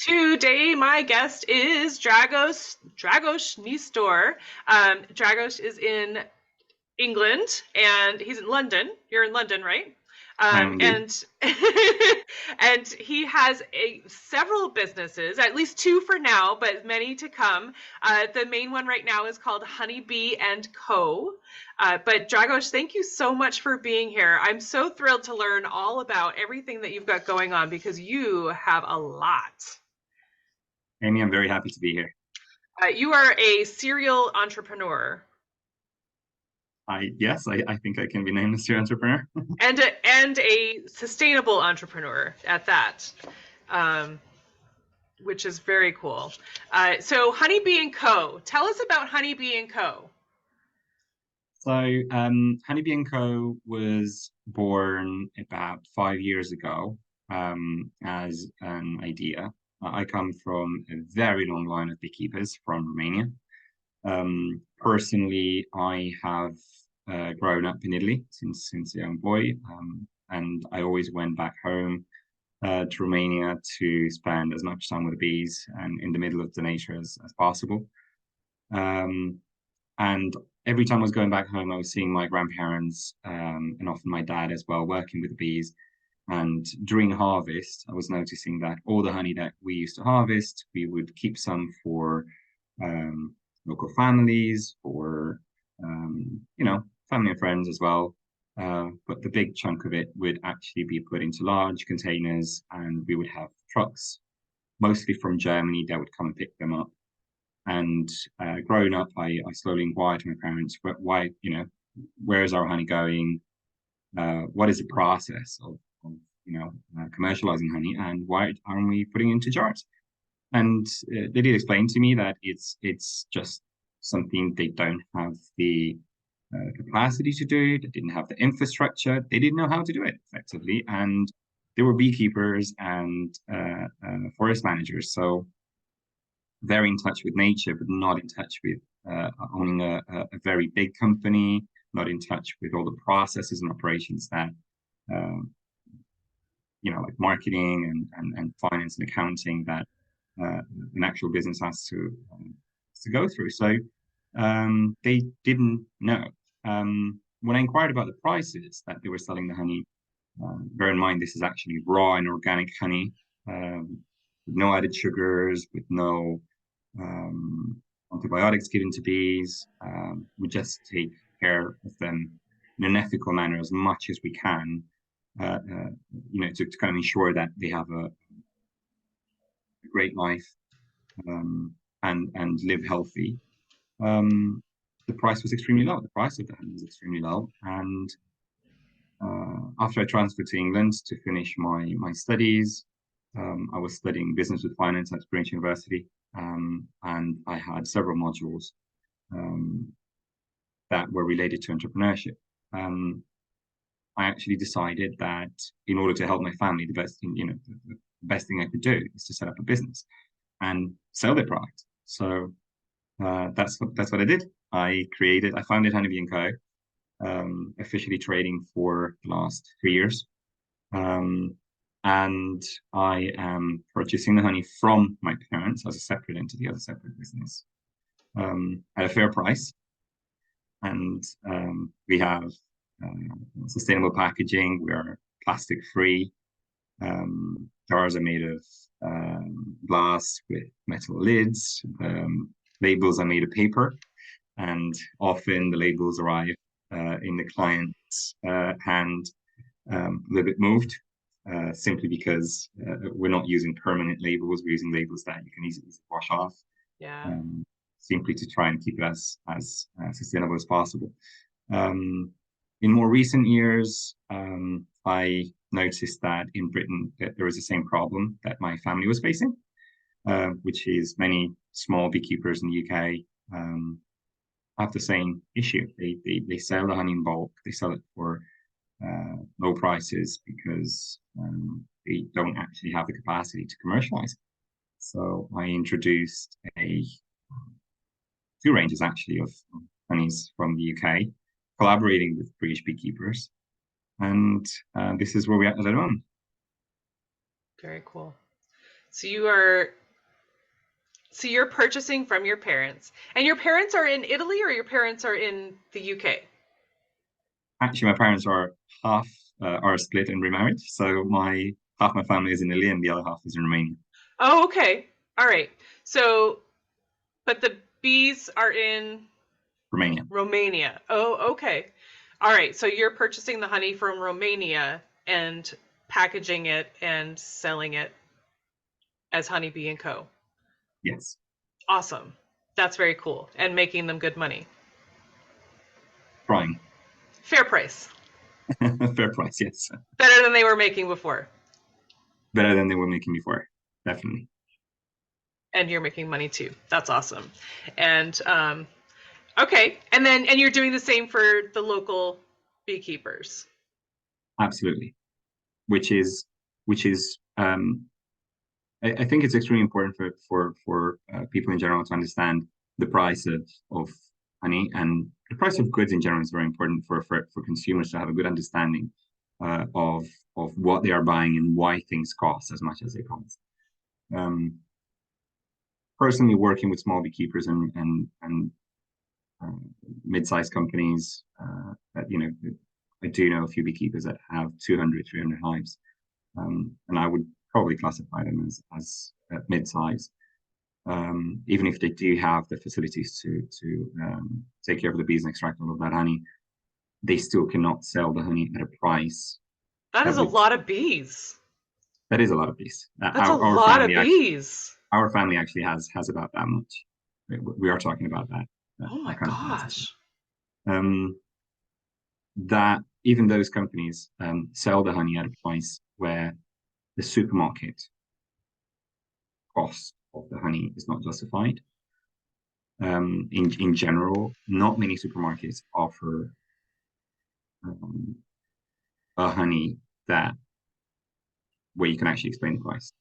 Today, my guest is Dragos Nistor. Dragos is in England, and he's in London. You're in London, right? I am indeed. And and he has several businesses, at least two for now, but many to come. The main one right now is called 𝗠𝗶𝗲𝗀𝘁. But Dragos, thank you so much for being here. I'm so thrilled to learn all about everything that you've got going on because you have a lot. Amy, I'm very happy to be here. You are a serial entrepreneur. Yes, I think I can be named a serial entrepreneur. and a sustainable entrepreneur at that, which is very cool. So 𝗠𝗶𝗲𝗀𝘀𝘁. Tell us about 𝗠𝗶𝗶𝗲𝗀𝘀𝘁. So 𝗠𝗶𝗶𝗲𝗀𝘀𝘁 was born about 5 years ago as an idea. I come from a very long line of beekeepers from Romania. Personally, I have grown up in Italy since a young boy, and I always went back home to Romania to spend as much time with the bees and in the middle of the nature as possible. And every time I was going back home, I was seeing my grandparents and often my dad as well working with the bees. And during harvest, I was noticing that all the honey that we used to harvest, we would keep some for local families, for family and friends as well. But the big chunk of it would actually be put into large containers, and we would have trucks, mostly from Germany, that would come and pick them up. And growing up, I slowly inquired to my parents, why, where is our honey going? What is the process of commercializing honey, and why aren't we putting it into jars? And they did explain to me that it's just something they don't have the capacity to do. They didn't have the infrastructure. They didn't know how to do it effectively. And they were beekeepers and forest managers, so very in touch with nature, but not in touch with owning a very big company, not in touch with all the processes and operations that like marketing and finance and accounting that an actual business has to go through. So they didn't know. When I inquired about the prices that they were selling the honey, bear in mind this is actually raw and organic honey, with no added sugars, with no antibiotics given to bees. We just take care of them in an ethical manner as much as we can, to kind of ensure that they have a great life and live healthy. The price was extremely low. The price of the honey was extremely low. And after I transferred to England to finish my studies, I was studying business with finance at 𝗔𝗍ance University, and I had several modules that were related to entrepreneurship. I actually decided that in order to help my family, the best thing I could do is to set up a business and sell their product. So that's what I did. I founded 𝗠𝗶𝗲𝗀𝘀𝘁, officially trading for the last 3 years. And I am purchasing the honey from my parents as a separate entity, as a separate business, at a fair price. And we have sustainable packaging. We are plastic free. Jars are made of glass with metal lids. Labels are made of paper, and often the labels arrive in the client's hand a little bit moved, simply because we're not using permanent labels. We're using labels that you can easily wash off. Yeah. Simply to try and keep it as sustainable as possible. In more recent years, I noticed that in Britain that there was the same problem that my family was facing, which is many small beekeepers in the UK have the same issue. They sell the honey in bulk. They sell it for low prices because they don't actually have the capacity to commercialize it. So I introduced two ranges actually of honeys from the UK, collaborating with British beekeepers, and this is where we are at the moment. Very cool. So you are so you're purchasing from your parents. And your parents are in Italy or your parents are in the UK? Actually, my parents are split and remarried, so my half my family is in Italy and the other half is in Romania. Oh, okay. All right. So, but the bees are in Romania. Romania. Oh, okay. All right. So you're purchasing the honey from Romania and packaging it and selling it as Honeybee and Co. Yes. Awesome. That's very cool. And making them good money. Trying. Fair price. Fair price, yes. Better than they were making before. Better than they were making before, definitely. And you're making money too. That's awesome. And okay. And you're doing the same for the local beekeepers. Absolutely. Which is I think it's extremely important for people in general to understand the price of honey, and the price of goods in general is very important for consumers to have a good understanding of what they are buying and why things cost as much as they cost. Personally, working with small beekeepers and mid-sized companies, that I do know a few beekeepers that have 200, 300 hives, and I would probably classify them as mid-size. Even if they do have the facilities to take care of the bees and extract all of that honey, they still cannot sell the honey at a price That that is a would. lot of bees. That is a lot of bees. That's a lot of bees. Our family actually has about that much. We are talking about Oh my that kind of quantity. gosh. That even those companies sell the honey at a price where the supermarket cost of the honey is not justified. In general, not many supermarkets offer a honey that where you can actually explain the price.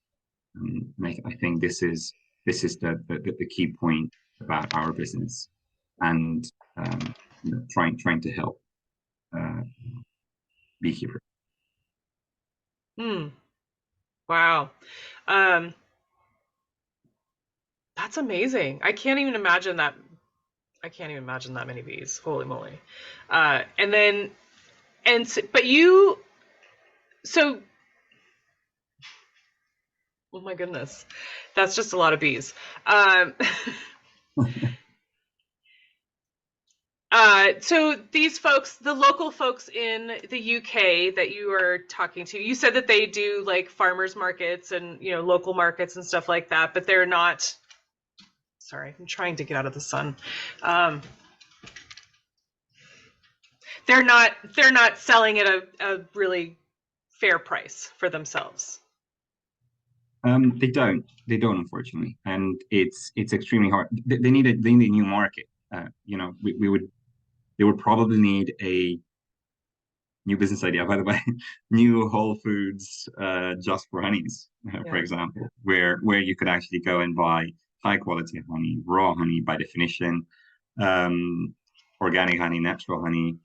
And I think this is the key point about our business, and trying to help beekeepers. Hmm. Wow. Um, that's amazing. I can't even imagine that. I can't even imagine that many bees. Holy moly. And then, but you, so, oh my goodness, that's just a lot of bees. Um, so these folks, the local folks in the UK that you are talking to, you said that they do like farmers markets and, local markets and stuff like that, but they're not, sorry, I'm trying to get out of the sun. They're not selling at a really fair price for themselves. They don't, unfortunately, and it's extremely hard. They need a new market. They would probably need a new business idea, by the way, new Whole Foods just for honeys, for example, where you could actually go and buy high quality honey, raw honey by definition, organic honey, natural honey,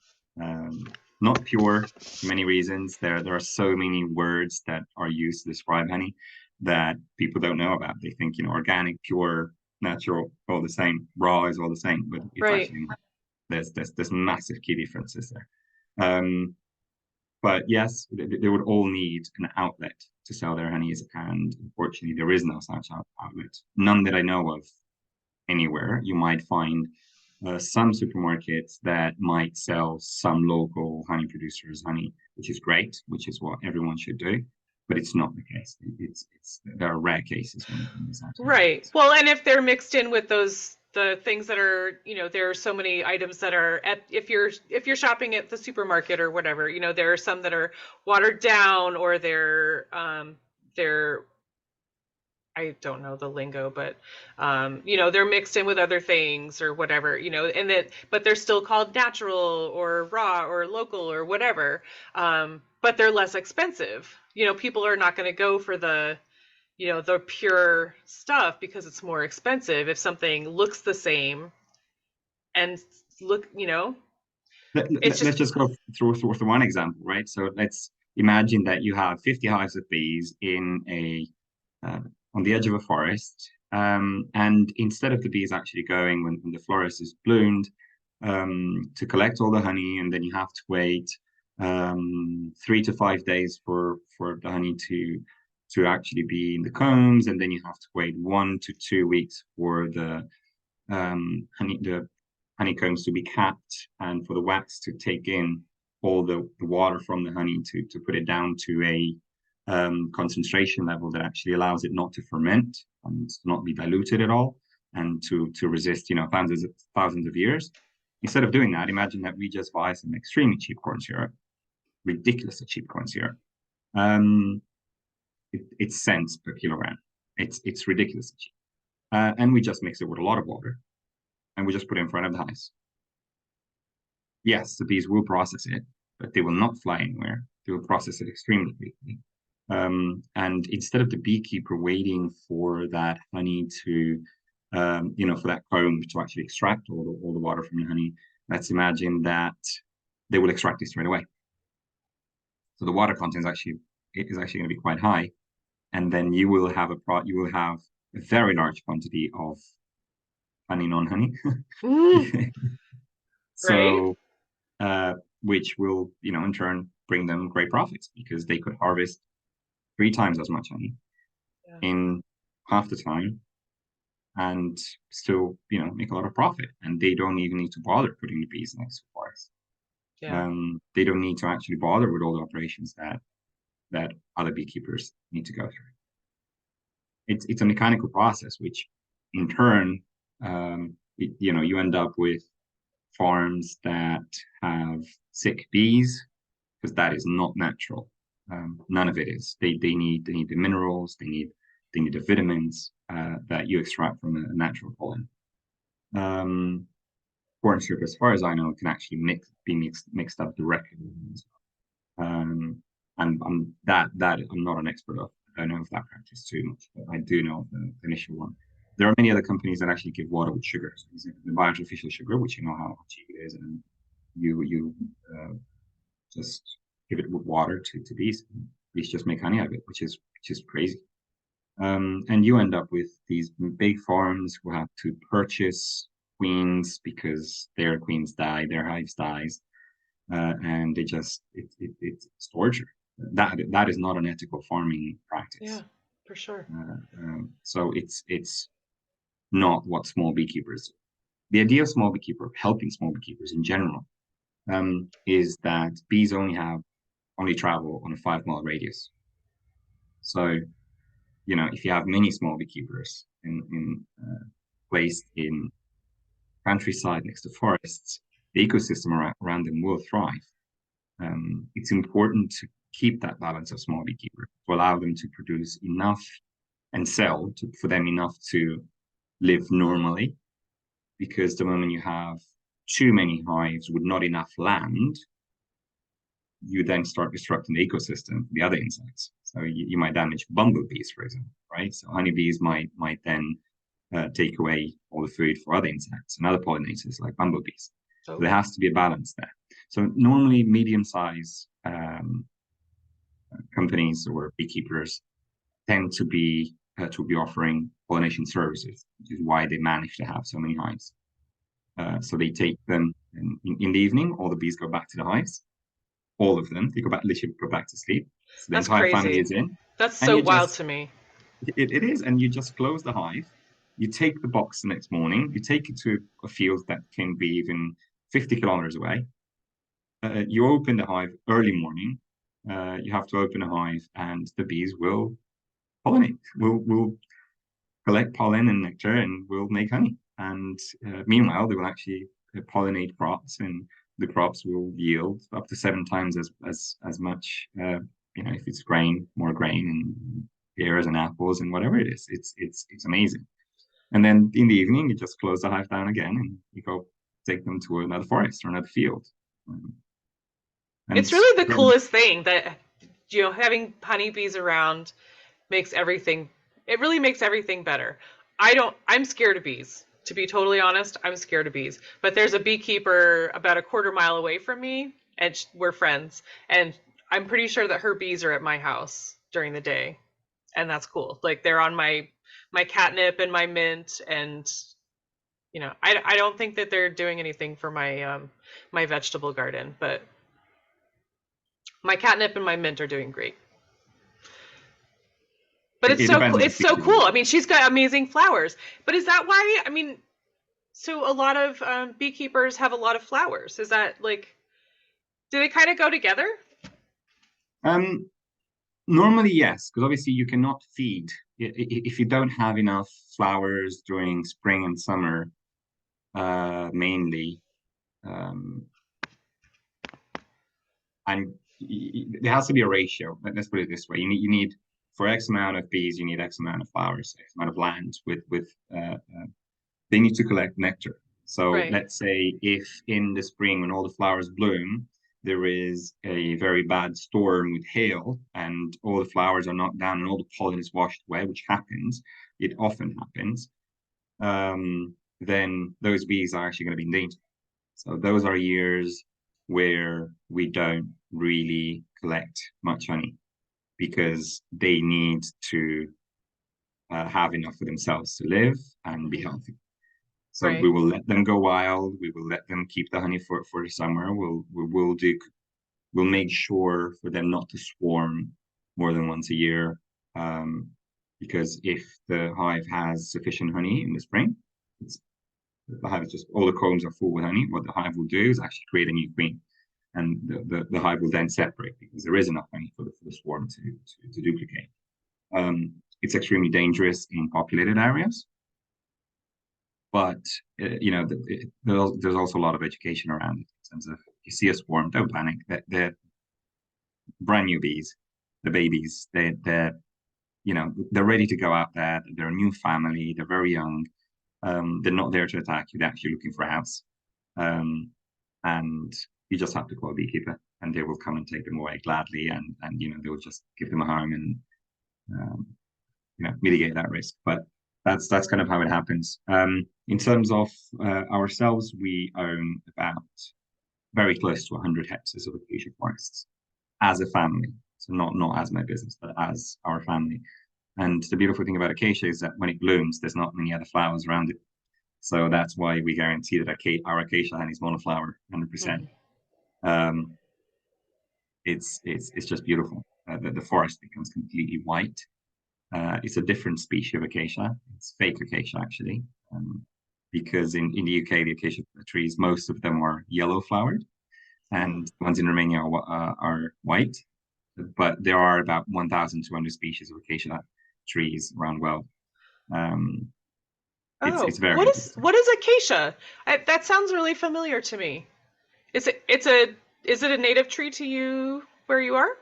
not pure for many reasons. There are so many words that are used to describe honey that people don't know about. They think, organic, pure, natural, all the same. Raw is all the same, but it's Right. actually not. There's massive key differences there. But yes, they would all need an outlet to sell their honeys, and unfortunately, there is no such outlet. None that I know of anywhere. You might find some supermarkets that might sell some local honey producers' honey, which is great, which is what everyone should do. But it's not the case. There are rare cases when it's actually Right. Well, and if they're mixed in with the things that are, there are so many items that are if you're shopping at the supermarket or whatever, there are some that are watered down, or they're I don't know the lingo, but they're mixed in with other things or whatever, but they're still called natural or raw or local or whatever. But they're less expensive. People are not going to go for the pure stuff because it's more expensive. If something looks the same and let's just go through one example, right? So let's imagine that you have 50 hives of bees in a on the edge of a forest. And instead of the bees actually going when the florist is bloomed to collect all the honey, and then you have to wait 3 to 5 days for the honey to actually be in the combs, and then you have to wait 1 to 2 weeks for the honeycombs to be capped and for the wax to take in all the water from the honey to put it down to a concentration level that actually allows it not to ferment and not be diluted at all, and to resist, thousands of years. Instead of doing that, imagine that we just buy some extremely cheap corn syrup, ridiculously cheap corn syrup. It's cents per kilogram. It's ridiculously cheap. And we just mix it with a lot of water, and we just put it in front of the hives. Yes, the bees will process it, but they will not fly anywhere. They will process it extremely quickly. And instead of the beekeeper waiting for that honey to, for that comb to actually extract all the water from the honey, let's imagine that they will extract it straight away. So the water content is actually going to be quite high, and then you will have a very large quantity of honey, non-honey. So, right? Which will, in turn bring them great profits, because they could harvest 3 times as much honey in half the time and still, make a lot of profit. And they don't even need to bother putting the bees next to the forest. They don't need to actually bother with all the operations that other beekeepers need to go through. It's a mechanical process, which in turn, you end up with farms that have sick bees, because that is not natural. None of it is. They need the minerals, they need the vitamins that you extract from a natural pollen. Corn syrup, as far as I know, can actually be mixed up directly. I'm not an expert of. I don't know if that practice too much, but I do know the initial one. There are many other companies that actually give water with sugar. So the artificial sugar, which you know how cheap it is, and you just give it with water to bees. Bees just make honey out of it, which is crazy. And you end up with these big farms who have to purchase queens because their queens die, their hives dies, and it's torture. That is not an ethical farming practice. Yeah, for sure. So it's not what small beekeepers. The idea of small beekeeper, helping small beekeepers in general, is that bees only travel on a 5-mile radius. So, if you have many small beekeepers placed in countryside next to forests, the ecosystem around them will thrive. It's important to keep that balance of small beekeepers, to allow them to produce enough and sell for them enough to live normally. Because the moment you have too many hives with not enough land, you then start disrupting the ecosystem, the other insects. So you might damage bumblebees, for example, right? So honeybees might then take away all the food for other insects and other pollinators like bumblebees. So there has to be a balance there. So normally medium-sized companies or beekeepers tend to be offering pollination services, which is why they manage to have so many hives. So they take them in the evening, all the bees go back to the hives. All of them, they literally go back to sleep. So the That's entire crazy. family is in. That's so wild to me. It is, and you just close the hive. You take the box the next morning. You take it to a field that can be even 50 kilometers away. You open the hive early morning. You have to open a hive, and the bees will pollinate. Will collect pollen and nectar, and will make honey. And meanwhile, they will actually pollinate crops, and the crops will yield up to 7 times as much. If it's more grain, and pears and apples and whatever it is, it's amazing. And then in the evening, you just close the hive down again, and you go take them to another forest or another field. It's really the coolest thing that having honeybees around makes everything. It really makes everything better. I'm scared of bees. To be totally honest, I'm scared of bees. But there's a beekeeper about a quarter mile away from me, and we're friends. And I'm pretty sure that her bees are at my house during the day. and that's cool. Like they're on my catnip and my mint, and I don't think that they're doing anything for my vegetable garden, but my catnip and my mint are doing great. But it's It so depends cool. on the It's so species. cool. I mean, she's got amazing flowers. But is that why? I mean, so a lot of beekeepers have a lot of flowers. Is that like, do they kind of go together? Um, Normally, yes, because obviously you cannot feed if you don't have enough flowers during spring and summer, mainly. Um, and there has to be a ratio. Let's put it this way: you need for X amount of bees, you need X amount of flowers, X amount of land with they need to collect nectar. So Right. let's say if in the spring when all the flowers bloom, there is a very bad storm with hail and all the flowers are knocked down and all the pollen is washed away, which happens, it often happens, then those bees are actually going to be in danger. So those are years where we don't really collect much honey because they need to have enough for themselves to live and be Hmm. healthy. So we Right. will let them go wild. We will let them keep the honey for the summer. We'll make sure for them not to swarm more than once a year. Um, because if the hive has sufficient honey in the spring, the hive is just all the combs are full with honey. What the hive will do is actually create a new queen, and the hive will then separate because there is enough honey for the swarm to duplicate. It's extremely dangerous in populated areas. But there's also a lot of education around it in terms of if you see a swarm, don't panic. They're brand new bees, the babies. They're ready to go out there. They're a new family. They're very young. They're not there to attack you. They're actually looking for a house. And you just have to call a beekeeper, and they will come and take them away gladly. And they will just give them a home and um, mitigate that risk. But that's kind of how it happens. In terms of ourselves, we own about very close to 100 hectares of acacia forests as a family. So not as my business, but as our family. And the beautiful thing about acacia is that when it blooms, there's not many other flowers around it. So that's why we guarantee that our acacia honey is monoflower, 100%. Hmm. Um, it's just beautiful. The forest becomes completely white. It's a different species of acacia. It's fake acacia, actually, because in the UK, the acacia trees, most of them are yellow flowered, Oh. and the ones in Romania are white. But there are about 1,200 species of acacia trees around the world. Um, Oh, it's very interesting. what is acacia? That sounds really familiar to me. Is it a native tree to you where you are?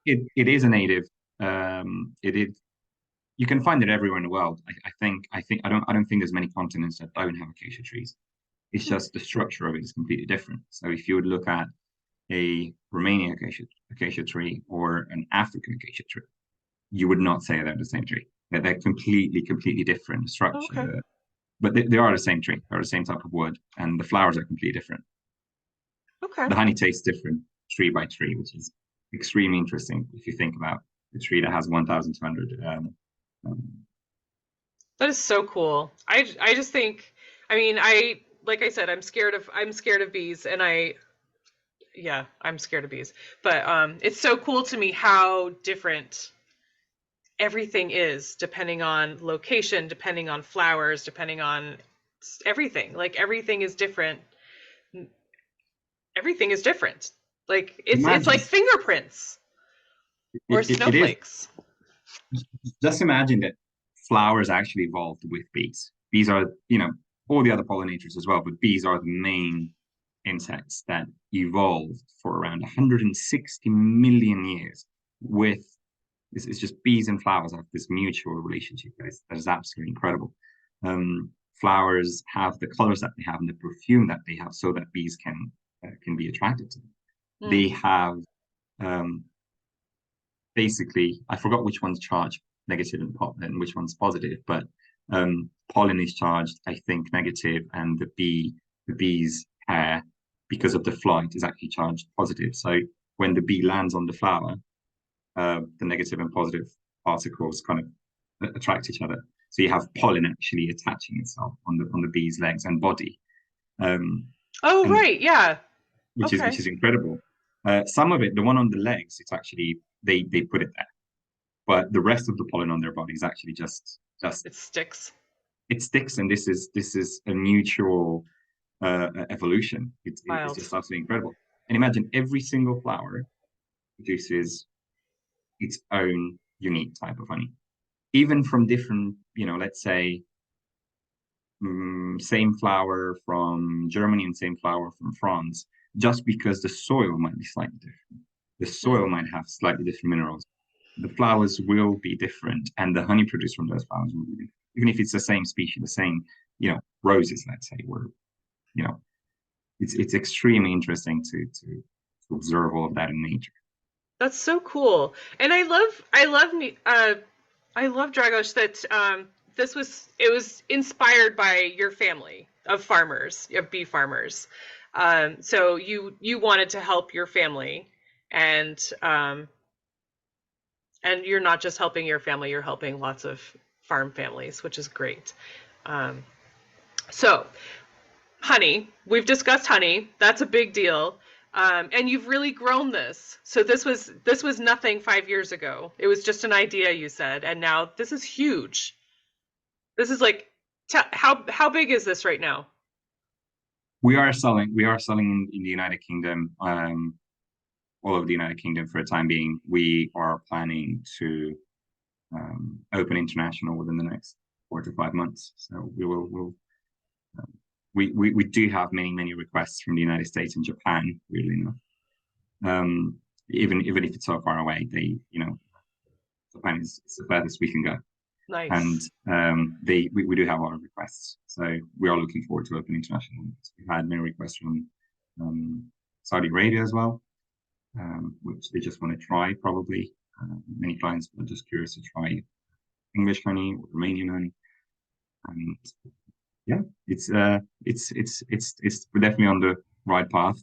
It is a native. It is you can find it everywhere in the world. I don't think there's many continents that don't have acacia trees. It's Hmm. just the structure of it is completely different. So if you would look at a Romanian acacia tree or an African acacia tree, you would not say they're the same tree. They're completely different Oh, okay. structure, but they are the same tree. They're the same type of wood, and the flowers are completely different. Okay. The honey tastes different tree by tree, which is extremely interesting if you think about the tree that has 1,200 um, That is so cool. I just think, I mean, like I said, I'm scared of bees, and yeah, I'm scared of bees. But it's so cool to me how different everything is depending on location, depending on flowers, depending on everything. Like everything is different. Like it's imagine like fingerprints or it is snowflakes. just imagine that flowers actually evolved with bees. Bees are, all the other pollinators as well, but bees are the main insects that evolved for around 160 million years with this is just bees and flowers have this mutual relationship that is absolutely incredible. Flowers have the colors that they have and the perfume that they have so that bees can be attracted to them. They Mm. have um, basically, I forgot which one's charged negative and which one's positive, but pollen is charged, I think, negative, and the bee's hair, because of the flight, is actually charged positive. So when the bee lands on the flower, the negative and positive particles kind of attract each other. So you have pollen actually attaching itself on the bee's legs and body, Oh, and right. Yeah. which Okay. is incredible. Some of it, the one on the legs, it's actually they put it there, but the rest of the pollen on their body is actually just It sticks. it sticks, and this is a mutual evolution. It's Wild. just absolutely incredible. And imagine every single flower produces its own unique type of honey, even from different, let's say, same flower from Germany and same flower from France, just because the soil might be slightly different. The soil might have slightly different minerals. The flowers will be different, and the honey produced from those flowers will be different. Even if it's the same species, the same, roses, let's say, or, you know, it's extremely interesting to observe all of that in nature. That's so cool. And I love Dragos that it was inspired by your family of farmers, of bee farmers. So you wanted to help your family, and you're not just helping your family, you're helping lots of farm families, which is great. Um, so honey, we've discussed honey. That's a big deal. And you've really grown this. So this was nothing 5 years ago. It was just an idea, you said, and now this is huge. This is like, how big is this right now? We are selling in the United Kingdom, all over the United Kingdom for a time being. We are planning to open international within the next 4 to 5 months. So um, we do have many requests from the United States and Japan, really enough. Even if it's so far away, Japan is the furthest we can go. And Nice. we do have a lot of requests. So we are looking forward to opening international. We've had many requests from Saudi Arabia as well, which they just want to try probably. Many clients are just curious to try English honey or Romanian honey. And yeah, we're definitely on the right path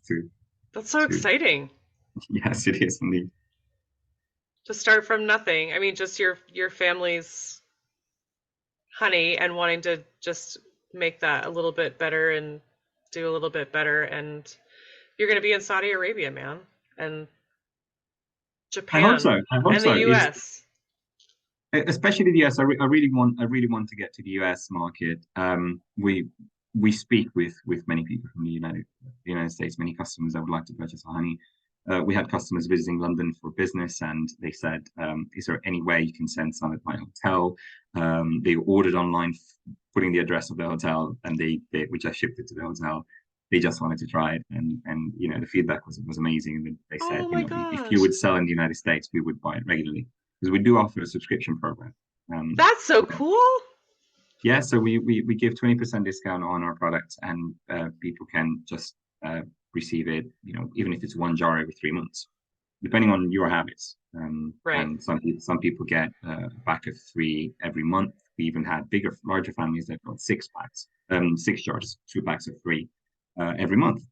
That's so to exciting. yes, it is indeed. To start from nothing. I mean, just your family's honey and wanting to just make that a little bit better and do a little bit better, and you're going to be in Saudi Arabia, man, and I hope Japan so. I hope and the so. It's US. especially the US. I really want to get to the US market. We speak with many people from the United States, many customers that would like to purchase our honey. We had customers visiting London for business, and they said, "Is there any way you can send some at my hotel?" They ordered online, putting the address of the hotel, and we just shipped it to the hotel. They just wanted to try it, and the feedback was amazing. And they said, Oh my if you would gosh. sell in the United States, we would buy it regularly because we do offer a subscription program. That's so cool. Yeah, so we give 20% discount on our products, and people can just receive it, even if it's one jar every 3 months, depending on your habits. Right. And some people get a pack of 3 every month. We even had larger families that got 6 packs, 6 jars, 2 packs of 3 every month,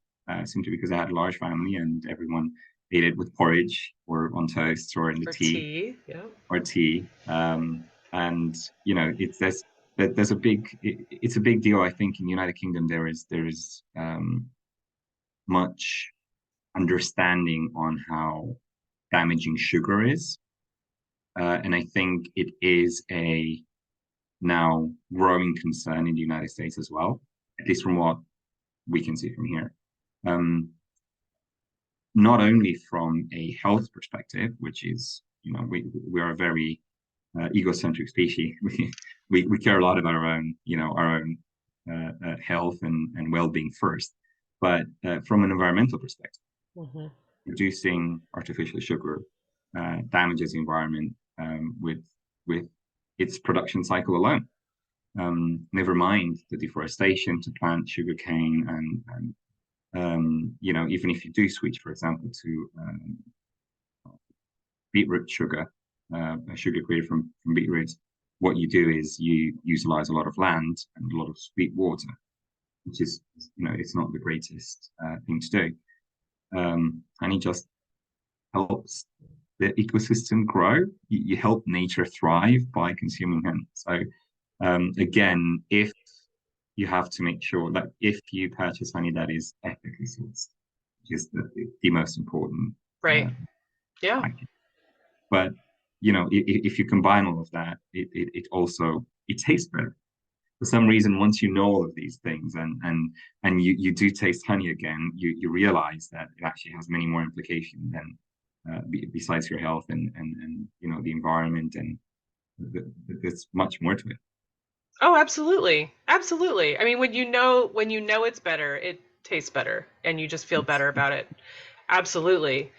simply because I had a large family and everyone ate it with porridge or on toast or in the Or tea tea. Yeah. or tea. And there's it's a big deal. I think in the United Kingdom there is much understanding on how damaging sugar is, and I think it is a now growing concern in the United States as well, at least from what we can see from here. Not only from a health perspective, which is, we are a very egocentric species. We care a lot about our own health and well-being first, but from an environmental perspective, Mm-hmm. reducing artificial sugar damages the environment with its production cycle alone. Never mind the deforestation to plant sugarcane and even if you do switch, for example, to beetroot sugar, sugar created from beetroots, what you do is you utilize a lot of land and a lot of sweet water, which is, it's not the greatest thing to do. And it just helps the ecosystem grow. You help nature thrive by consuming honey. So again, if you have to make sure that if you purchase honey that is ethically sourced, which is the most important Right. Yeah. factor. But if you combine all of that, it also tastes better. For some reason, once you know all of these things and you do taste honey again, you realize that it actually has many more implications than besides your health and the environment, and there's much more to it. Oh, absolutely. Absolutely. I mean, when you know it's better, it tastes better and you just feel better about it. Absolutely.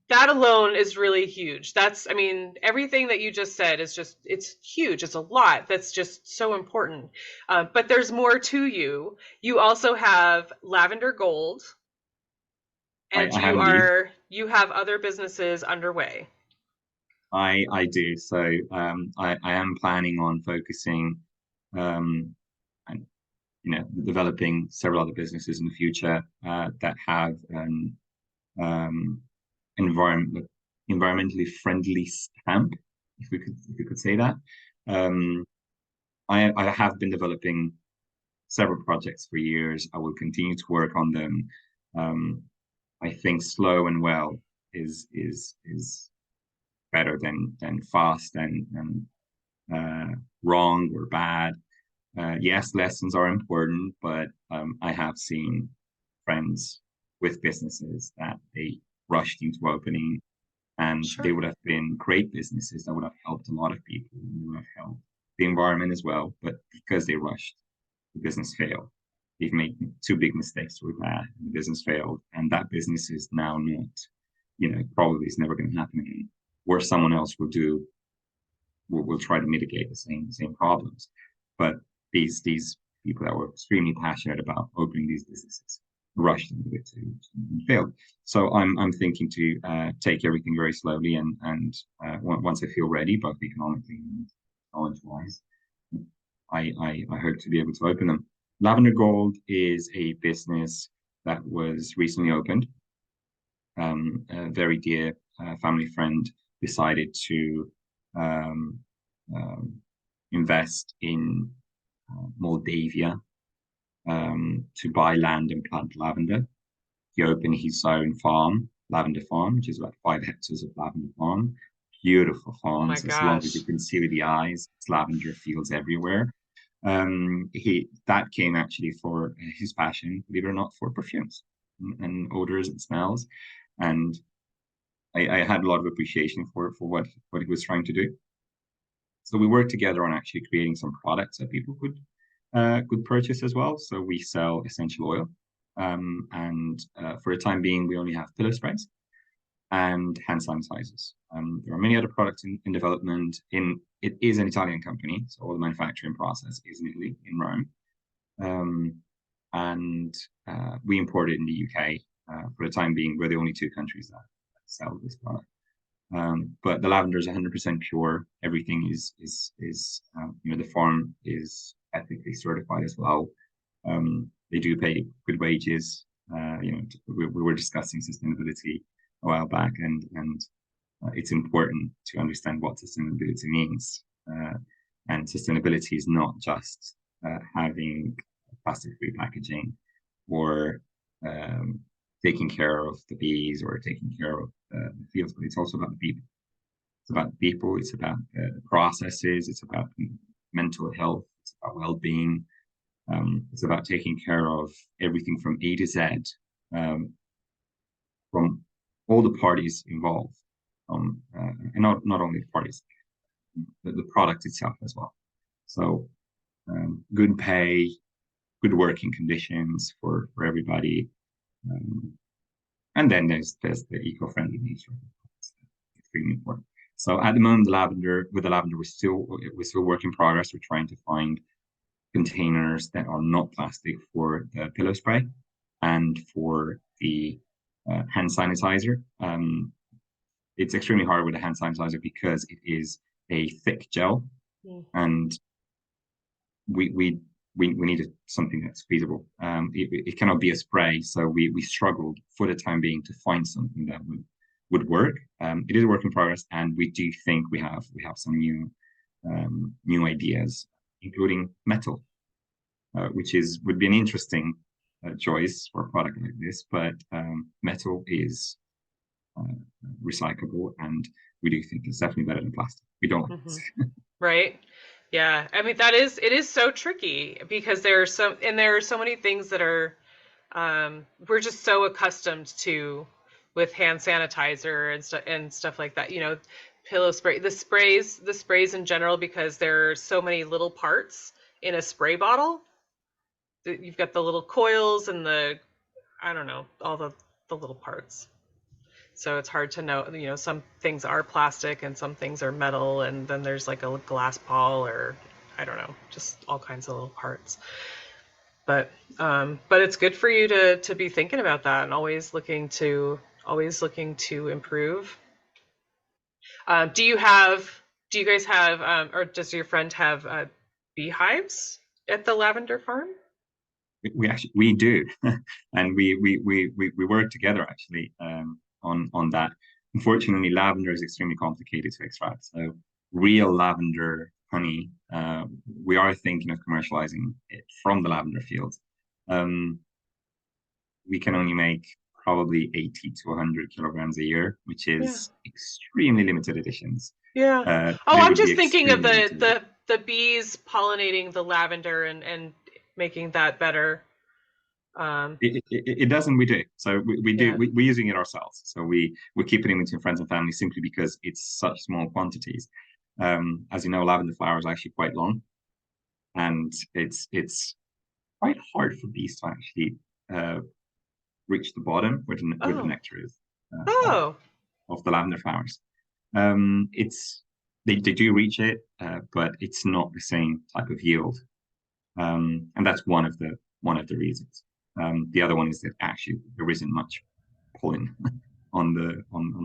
That alone is really huge. I mean, everything that you just said is it's huge. It's a lot. That's just so important. But there's more to you. You also have Lavender Gold, and I have indeed. you have other businesses underway. I do. So I am planning on focusing and developing several other businesses in the future that have environmentally friendly stamp, if we could say that. I have been developing several projects for years. I will continue to work on them. I think slow and well is better than fast and wrong or bad. Yes, lessons are important, but I have seen friends with businesses that they rushed into opening, and Sure. they would have been great businesses that would have helped a lot of people, and they would have helped the environment as well. But because they rushed, the business failed. They've made two big mistakes with that. The business failed, and that business is now not, probably is never going to happen again. Or someone else will try to mitigate the same problems. But these people that were extremely passionate about opening these businesses rushed into it and failed. So I'm thinking to take everything very slowly, and once I feel ready, both economically and knowledge-wise, I hope to be able to open them. Lavender Gold is a business that was recently opened. A very dear family friend decided to invest in Moldavia to buy land and plant lavender. He opened his own lavender farm, which is about 5 hectares of lavender farm. Beautiful farms, Oh my as long as you gosh. can see with the eyes. It's lavender fields everywhere. That came actually for his passion, believe it or not, for perfumes and odors and smells. And I had a lot of appreciation for what he was trying to do. So we worked together on actually creating some products that people could purchase as well. So we sell essential oil, and for the time being, we only have pillow sprays and hand sanitizers. There are many other products in development. It is an Italian company, so all the manufacturing process is in Italy, in Rome, and we import it in the UK. For the time being, we're the only two countries that sell this product. But the lavender is 100% pure. Everything is the farm is ethically certified as well. They do pay good wages. We were discussing sustainability a while back, and it's important to understand what sustainability means. And sustainability is not just having plastic-free packaging or taking care of the bees or taking care of the fields, but it's also about the people. It's about the people. It's about the processes. It's about mental health. It's about well-being. It's about taking care of everything from A to Z, from all the parties involved, and not only the parties, the product itself as well. So good pay, good working conditions for everybody, and then there's the eco-friendly nature. It's extremely important. So at the moment, with the lavender, we're still work in progress. We're trying to find containers that are not plastic for the pillow spray and for the hand sanitizer. It's extremely hard with the hand sanitizer because it is a thick gel, and we we needed something that's feasible. It cannot be a spray, so we struggled for the time being to find something that would work. It is a work in progress, and we do think we have some new ideas, including metal, which would be an interesting choice for a product like this. But metal is recyclable, and we do think it's definitely better than plastic. We don't like this. Right. Yeah. I mean, it is so tricky because there are so many things that are, we're just so accustomed to with hand sanitizer and stuff like that, you know, pillow spray, the sprays in general, because there are so many little parts in a spray bottle. You've got the little coils and I don't know, all the little parts. So it's hard to know, you know, some things are plastic and some things are metal, and then there's like a glass ball, or I don't know, just all kinds of little parts. But it's good for you to be thinking about that and always looking to improve. Do you guys have, or does your friend have beehives at the lavender farm? We do, and we work together actually. On that. Unfortunately, lavender is extremely complicated to extract. So real lavender honey, we are thinking of commercializing it from the lavender fields. We can only make probably 80 to 100 kilograms a year, which is extremely limited editions. Yeah. I'm just thinking of the bees pollinating the lavender and making that better. It doesn't. We do. So we're using it ourselves. So we're keeping it to friends and family simply because it's such small quantities. As you know, lavender flower is actually quite long, and it's quite hard for bees to actually reach the bottom where the nectar is of the lavender flowers. They do reach it, but it's not the same type of yield, and that's one of the reasons. The other one is that actually there isn't much pollen on the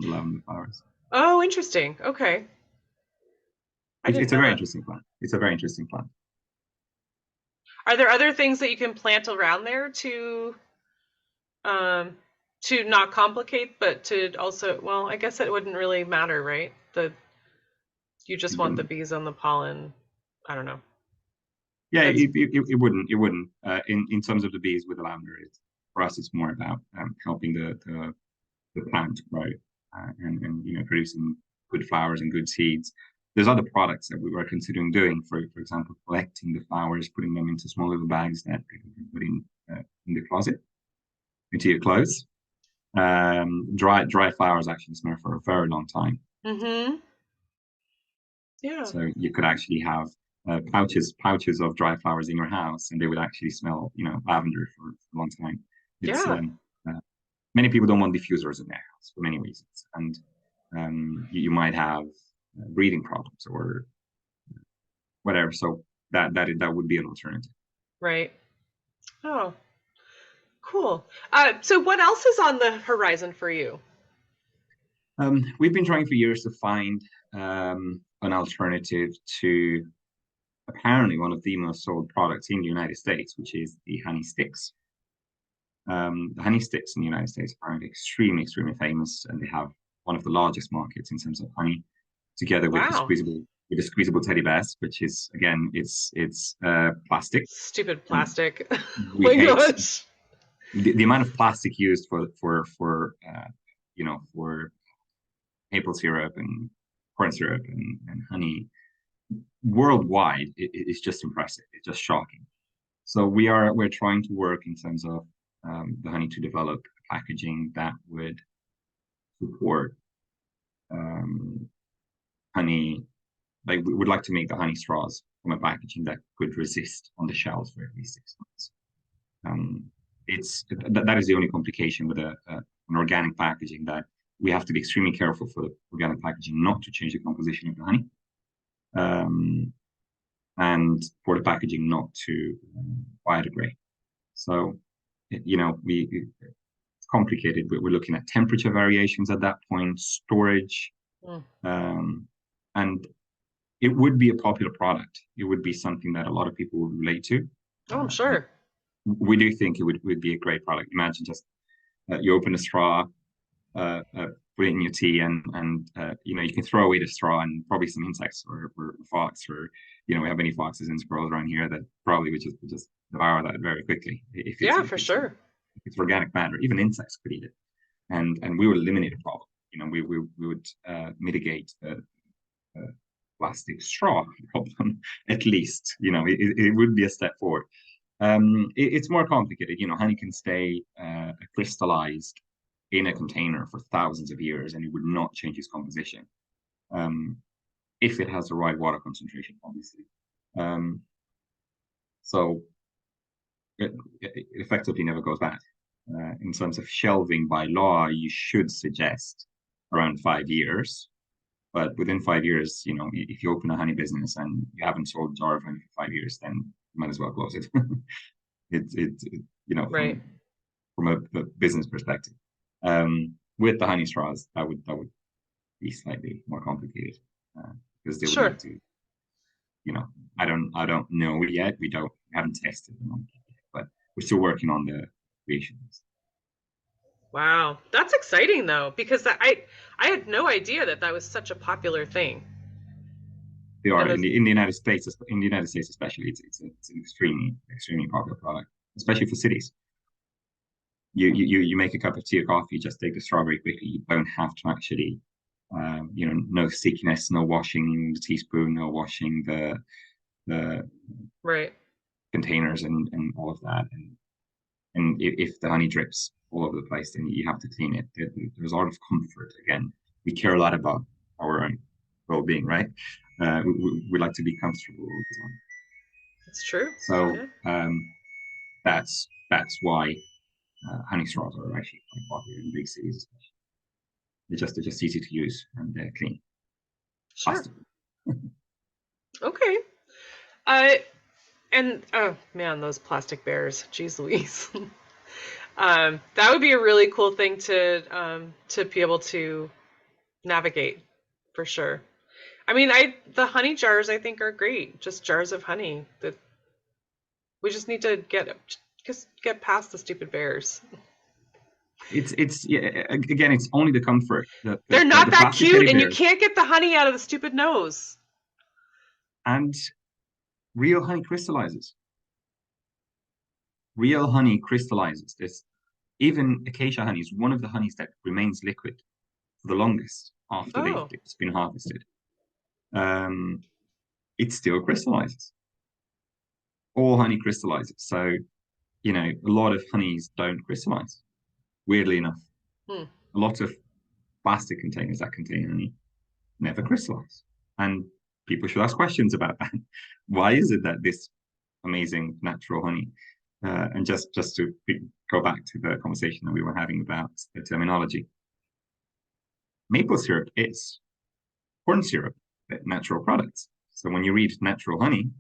lavender flowers. Oh, interesting. Okay. It's a very interesting plant. It's a very interesting plant. Are there other things that you can plant around there to not complicate, but to also, well, I guess it wouldn't really matter, right? You just want the bees on the pollen. I don't know. Yeah, it wouldn't. In terms of the bees with the lavender, for us it's more about helping the plant grow and you know, producing good flowers and good seeds. There's other products that we were considering doing, for example, collecting the flowers, putting them into small little bags that people can put in the closet, into your clothes. Dry flowers actually smell for a very long time. Mm-hmm. Yeah. So you could actually have pouches of dry flowers in your house, and they would actually smell, you know, lavender for a long time. It's many people don't want diffusers in their house for many reasons, and you might have breathing problems or whatever. So that would be an alternative. Right. Oh, cool. So what else is on the horizon for you? We've been trying for years to find an alternative to apparently one of the most sold products in the United States, which is the honey sticks. The honey sticks in the United States are extremely famous, and they have one of the largest markets in terms of honey, together with the squeezable teddy bears, which is, again, it's plastic. Stupid plastic. Oh my gosh. The amount of plastic used for you know, for maple syrup and corn syrup and honey worldwide is just impressive. It's just shocking. So we're trying to work in terms of the honey to develop packaging that would support honey. Like, we would like to make the honey straws from a packaging that could resist on the shelves for at least 6 months. That is the only complication with an organic packaging, that we have to be extremely careful for the organic packaging not to change the composition of the honey, and for the packaging not to biodegrade. So, you know, it's complicated. We're looking at temperature variations at that point, storage, and it would be a popular product. It would be something that a lot of people would relate to. Oh, I'm sure. We do think it would be a great product. Imagine just you open a straw, put it in your tea, and you know, you can throw away the straw, and probably some insects or fox, or you know, we have any foxes and squirrels around here that probably would just devour that very quickly if it's Yeah, for sure. if it's organic matter. Even insects could eat it, and we would eliminate a problem. You know, we would mitigate the plastic straw problem at least. You know, it would be a step forward. It's more complicated. You know, honey can stay crystallized in a container for thousands of years, and it would not change its composition if it has the right water concentration, obviously. So it effectively never goes bad. In terms of shelving by law, you should suggest around 5 years. But within 5 years, you know, if you open a honey business and you haven't sold a jar of honey for 5 years, then you might as well close it. You know, Right. from a business perspective. With the honey straws, that would be slightly more complicated because they would Sure. need to, you know, I don't know yet. We haven't tested them yet, but we're still working on the creations. Wow. That's exciting though, because I had no idea that that was such a popular thing. They are And in the United States, especially. It's an extremely popular product, especially for cities. You make a cup of tea or coffee, just take the strawberry quickly. You don't have to actually, you know, no stickiness, no washing the teaspoon, no washing the right. containers and all of that. And if the honey drips all over the place, then you have to clean it. There's a lot of comfort. Again, we care a lot about our own well-being, right? We like to be comfortable all the time. It's true. So Yeah. that's why honey straws are actually quite popular in big cities, especially. They're just easy to use and clean. Sure. Plastic. Okay. And oh man, those plastic bears. Jeez Louise. That would be a really cool thing to be able to navigate for sure. I mean, the honey jars I think are great. Just jars of honey. That we just need to get past the stupid bears. It's yeah, again, it's only the comfort. They're not The that plastic teddy cute, and you bears can't get the honey out of the stupid nose. and real honey crystallizes. Real honey crystallizes. This even acacia honey is one of the honeys that remains liquid for the longest after Oh, it's been harvested. It still crystallizes. All honey crystallizes. So, you know, a lot of honeys don't crystallize, weirdly enough. hmm. A lot of plastic containers that contain honey never crystallize. And people should ask questions about that. Why is it that this amazing natural honey, and just to go back to the conversation that we were having about the terminology, maple syrup is corn syrup, natural products. So when you read natural honey,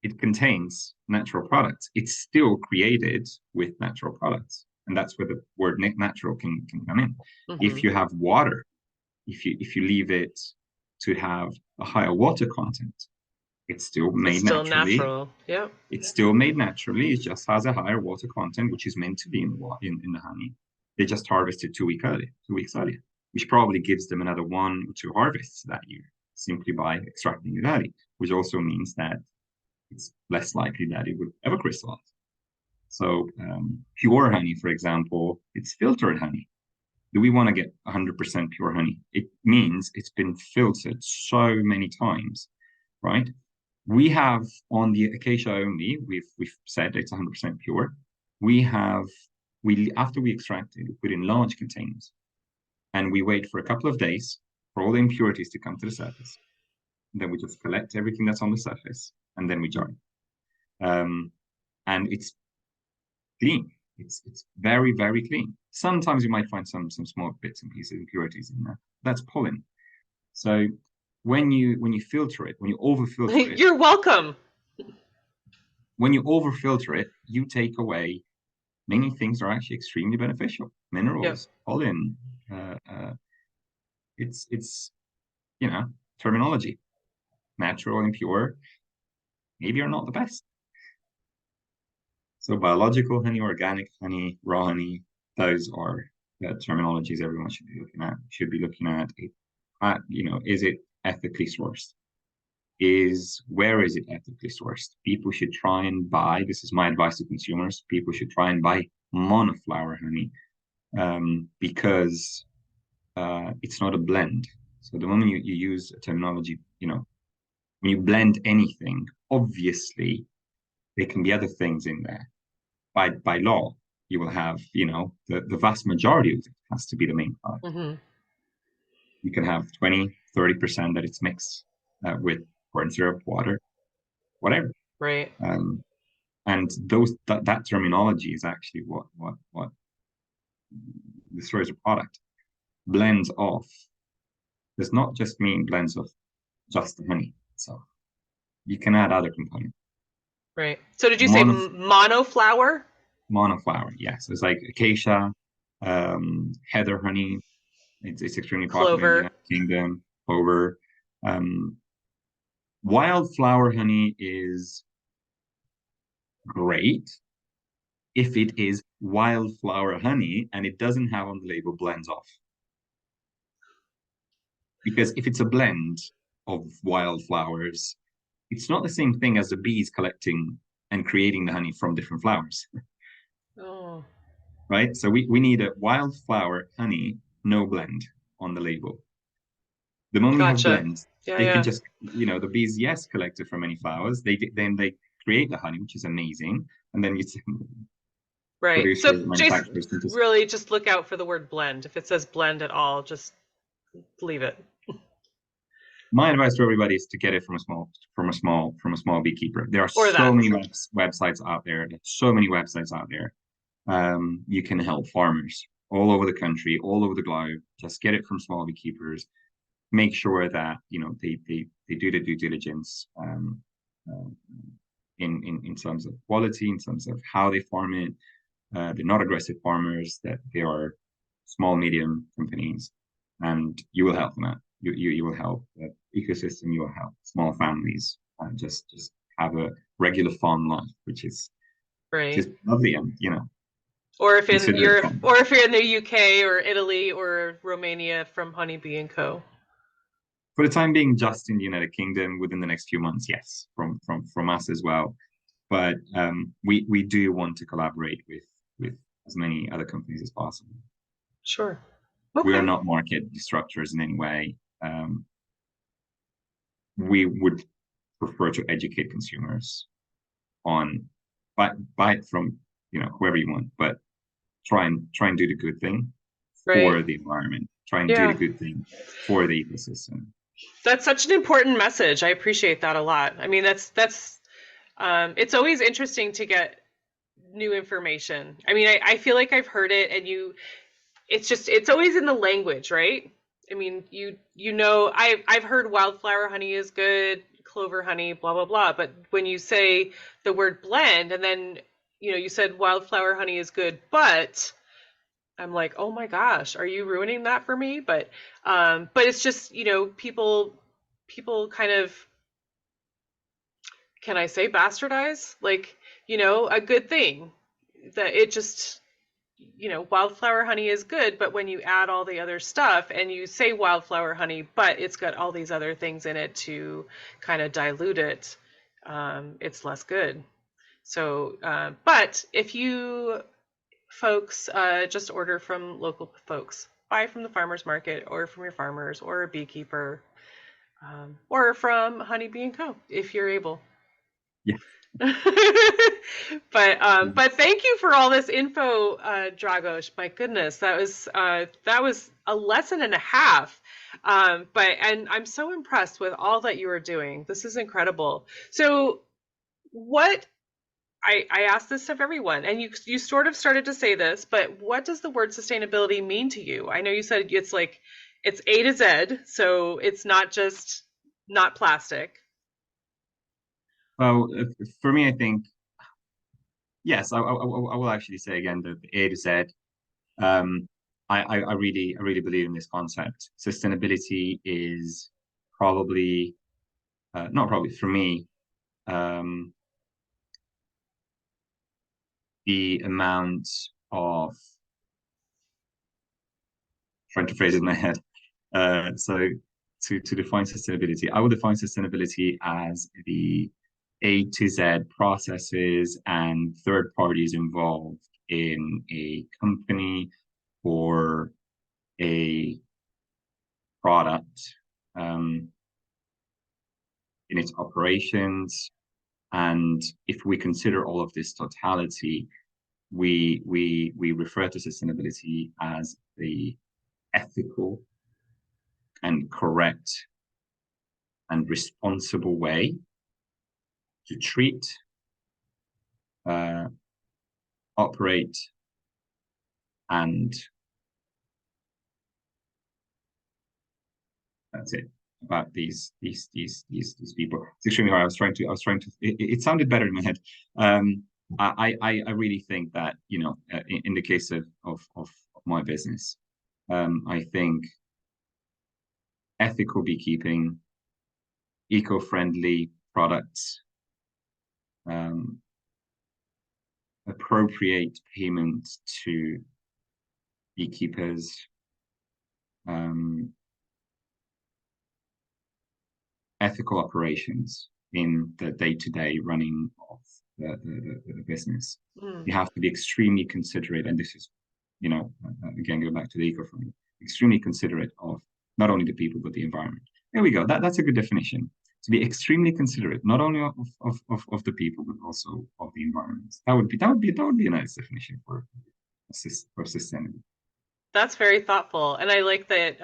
it contains natural products. It's still created with natural products, and that's where the word natural can come in. Mm-hmm. If you have water, if you leave it to have a higher water content, it's still made naturally. Natural. Yep. It's still made naturally. It just has a higher water content, which is meant to be in the honey. They just harvested 2 weeks earlier, which probably gives them another 1 or 2 harvests that year simply by extracting it early, which also means that it's less likely that it would ever crystallize. So pure honey, for example, it's filtered honey. Do we want to get 100% pure honey? It means it's been filtered so many times, right? We have on the acacia only, we've said it's 100% pure. After we extract it, we put in large containers, and we wait for a couple of days for all the impurities to come to the surface. And then we just collect everything that's on the surface, and then we jar it. And it's clean. It's very, very clean. Sometimes you might find some small bits and pieces of impurities in there. That's pollen. So when you filter it, when you overfilter it, You're welcome. when you overfilter it, you take away many things that are actually extremely beneficial. Minerals, pollen. It's you know, terminology. Natural and pure. maybe are not the best. So biological honey, organic honey, raw honey, those are the terminologies everyone should be looking at. Is it ethically sourced? Where is it ethically sourced? People should try and buy, this is my advice to consumers, people should try and buy monoflower honey, because it's not a blend. So the moment you use a terminology, when you blend anything, obviously there can be other things in there. By law, you will have, the vast majority of it has to be the main product. Mm-hmm. You can have 20, 30% that it's mixed with corn syrup, water, whatever. Right. And that terminology is actually what destroys a product. Blends of does not just mean blends of just the honey. So you can add other components. Right. So did you say monoflower? Monoflower, yes. It's like acacia, heather honey. It's extremely popular in the United Kingdom. Clover. Wildflower honey is great if it is wildflower honey and it doesn't have on the label blends off. Because if it's a blend of wildflowers, it's not the same thing as the bees collecting and creating the honey from different flowers. Oh. Right? So we need a wildflower honey, no blend on the label. The moment you have blends, they can just, the bees, yes, collected from many flowers. Then they create the honey, which is amazing. And then right. So really just look out for the word blend. If it says blend at all, just leave it. My advice to everybody is to get it from a small beekeeper. There are so many websites out there. There's so many websites out there. You can help farmers all over the country, all over the globe. Just get it from small beekeepers. Make sure that they do the due diligence in terms of quality, in terms of how they farm it. They're not aggressive farmers. That they are small, medium companies, and you will help them out. You will help the ecosystem. You will help small families just have a regular farm life, which is just lovely, and Or if you're in the UK or Italy or Romania, from Honeybee & Co. For the time being, just in the United Kingdom. Within the next few months, yes, from us as well. But we do want to collaborate with as many other companies as possible. Sure. Okay. We are not market disruptors in any way. We would prefer to educate consumers on buy it from whoever you want, but try and do the good thing for the environment. Try and do the good thing for the ecosystem. That's such an important message. I appreciate that a lot. I mean, that's it's always interesting to get new information. I mean, I feel like I've heard it, and it's always in the language, right? I mean, I've heard wildflower honey is good, clover honey, blah blah blah. But when you say the word blend, and then you said wildflower honey is good, but I'm like, oh my gosh, are you ruining that for me? But it's just, people kind of, can I say bastardize? Like, a good thing that it just, wildflower honey is good, but when you add all the other stuff and you say wildflower honey, but it's got all these other things in it to kind of dilute it, it's less good. So, but if you folks just order from local folks, buy from the farmers market or from your farmers or a beekeeper, or from Honeybee & Co. if you're able. Yeah. But thank you for all this info, Dragos. My goodness, that was a lesson and a half. And I'm so impressed with all that you are doing. This is incredible. So what I ask this of everyone, and you sort of started to say this, but what does the word sustainability mean to you? I know you said it's A to Z, so it's not plastic. Well, for me, I think, yes, I will actually say again the A to Z. I really believe in this concept. Sustainability is probably, not probably, for me, the amount of, trying to phrase it in my head. So to define sustainability, I would define sustainability as the A to Z processes and third parties involved in a company or a product, in its operations. And if we consider all of this totality, we refer to sustainability as the ethical and correct and responsible way to treat, operate, and that's it about these people. It's extremely hard. It sounded better in my head. I really think that, you know, in the case of my business, I think ethical beekeeping, eco-friendly products, appropriate payment to beekeepers, ethical operations in the day-to-day running of the business. You have to be extremely considerate, and this is, you know, again, go back to the eco-friendly, extremely considerate of not only the people but the environment. There we go. That's a good definition. To be extremely considerate, not only of the people but also of the environment. That would be a nice definition for sustainability. That's very thoughtful, and I like that.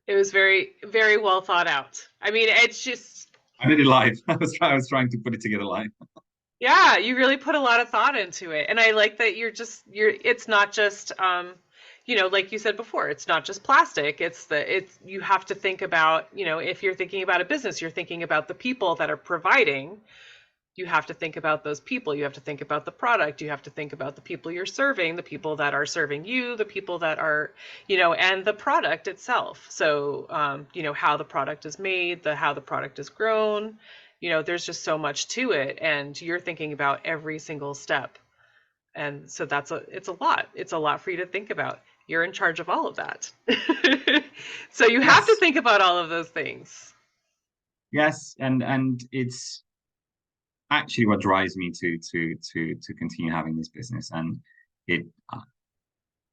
It was very, very well thought out. I mean, it's just. I did it live. I was trying to put it together live. Yeah, you really put a lot of thought into it, and I like that it's not just you know, like you said before, it's not just plastic. You have to think about, you know, if you're thinking about a business, you're thinking about the people that are providing. You have to think about those people. You have to think about the product. You have to think about the people you're serving, the people that are serving you, the people that are, you know, and the product itself. So, you know, how the product is made, how the product is grown, you know, there's just so much to it. And you're thinking about every single step. And so it's a lot. It's a lot for you to think about. You're in charge of all of that. So you have to think about all of those things. Yes. And it's actually what drives me to continue having this business. And it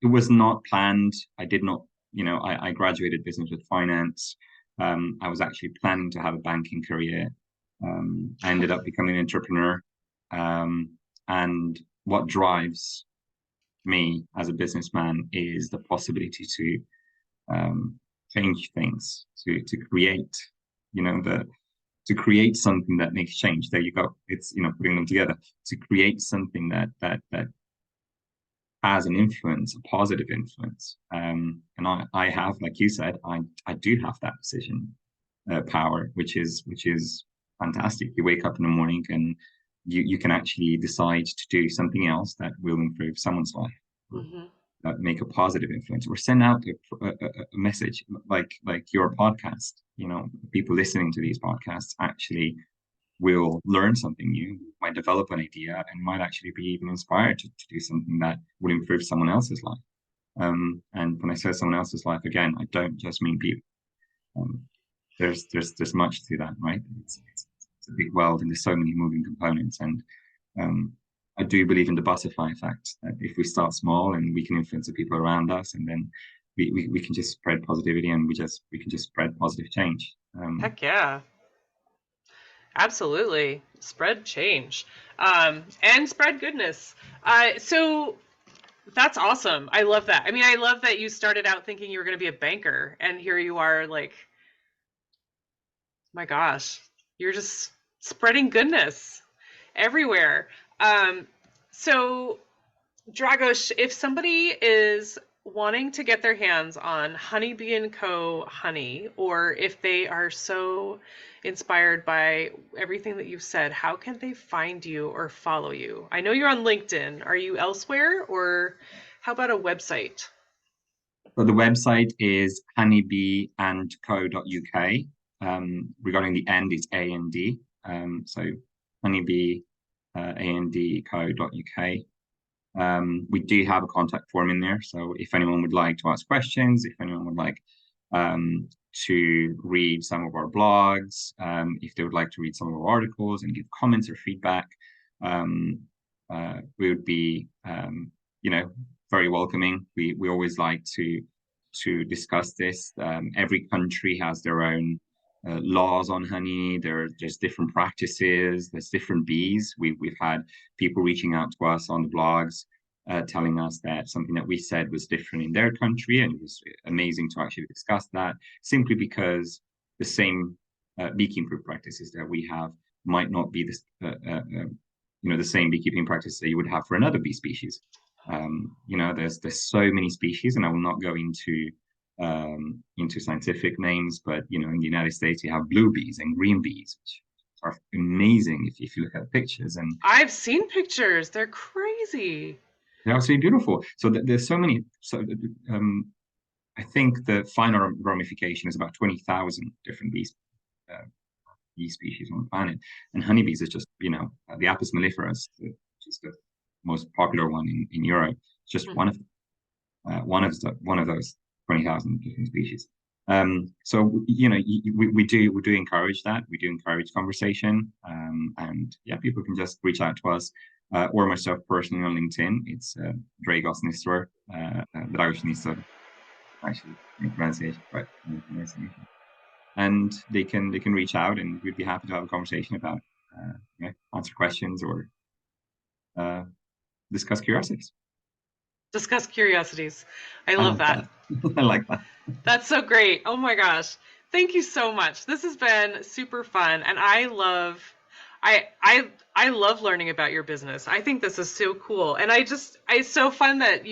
was not planned. I did not, you know, I graduated business with finance. I was actually planning to have a banking career. I ended up becoming an entrepreneur. And what drives me as a businessman is the possibility to change things, to create, you know, to create something that makes change. There you go. It's, you know, putting them together to create something that has an influence, a positive influence. And I have, like you said, I do have that decision power, which is fantastic. You wake up in the morning and you can actually decide to do something else that will improve someone's life, that make a positive influence, or send out a message like your podcast. You know, people listening to these podcasts actually will learn something new, might develop an idea, and might actually be even inspired to do something that would improve someone else's life. And when I say someone else's life, again, I don't just mean people. There's much to that, right? It's a big world, and there's so many moving components. And I do believe in the butterfly effect, that if we start small and we can influence the people around us, and then we can just spread positivity, and we can just spread positive change. Heck yeah. Absolutely. Spread change. And spread goodness. So that's awesome. I love that. I mean, I love that you started out thinking you were going to be a banker, and here you are, like, my gosh, you're just spreading goodness everywhere. So Dragos, if somebody is wanting to get their hands on 𝗍𝗶𝗀𝘀𝘁 honey, or if they are so inspired by everything that you've said, how can they find you or follow you? I know you're on LinkedIn. Are you elsewhere, or how about a website? So the website is 𝗍𝗶𝗀𝘀𝘁.uk. regarding the end, it's A and D. So 𝗍𝗶𝗲, 𝗍𝗶𝗲.uk. We do have a contact form in there. So if anyone would like to ask questions, if anyone would like to read some of our blogs, if they would like to read some of our articles and give comments or feedback, we would be, very welcoming. We always like to discuss this. Every country has their own laws on honey. There's different practices. There's different bees. We've had people reaching out to us on the blogs, telling us that something that we said was different in their country, and it was amazing to actually discuss that, simply because the same beekeeping practices that we have might not be the same beekeeping practice that you would have for another bee species. There's so many species, and I will not go into scientific names, but in the United States you have blue bees and green bees, which are amazing if you look at the pictures. And I've seen pictures; they're crazy. they're absolutely beautiful. So there's so many. So I think the final ramification is about 20,000 different bee species on the planet, and honeybees is just the 𝗚𝗿cie mellifera, which is the most popular one in Europe. It's just one of those 20,000 different species. So we do encourage that. We do encourage conversation, and people can just reach out to us, or myself personally on LinkedIn. It's Dragos Nistor, 𝗔𝗍𝗶𝗍, actually pronunciation, right? And they can reach out, and we'd be happy to have a conversation about answer questions or discuss curiosities. Discuss curiosities. I love that. I like that. That's so great. Oh my gosh. Thank you so much. This has been super fun, and I love learning about your business. I think this is so cool. And it's so fun that